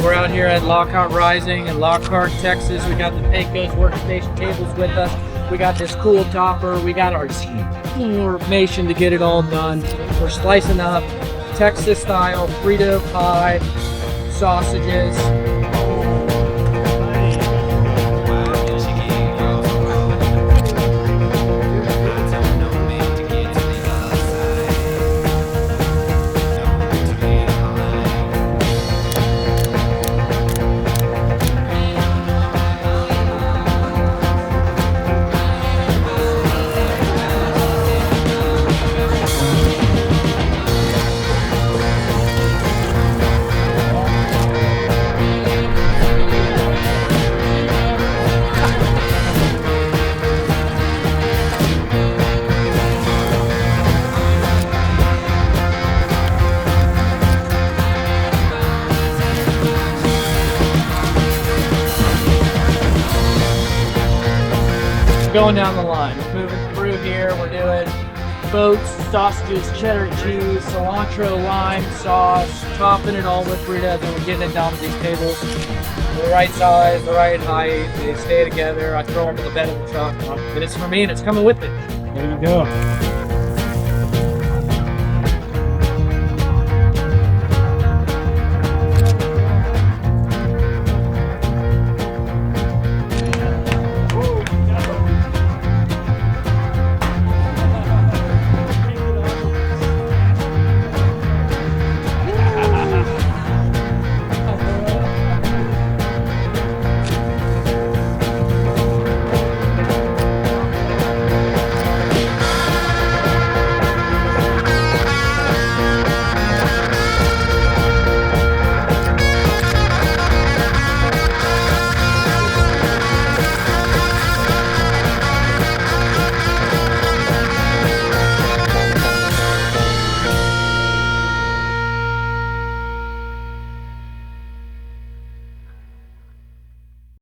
We're out here at Lockhart Rising in Lockhart, Texas. We got the Pecos workstation tables with us. We got this cool topper. We got our formation to get it all done. We're slicing up Texas style Frito pie sausages. Going down the line, moving through here, we're doing boats, sausages, cheddar cheese, cilantro, lime sauce, topping it all with fritas, and we're getting it down to these tables. The right size, the right height, they stay together. I throw them in the bed of the truck, and it's for me and it's coming with it. There you go.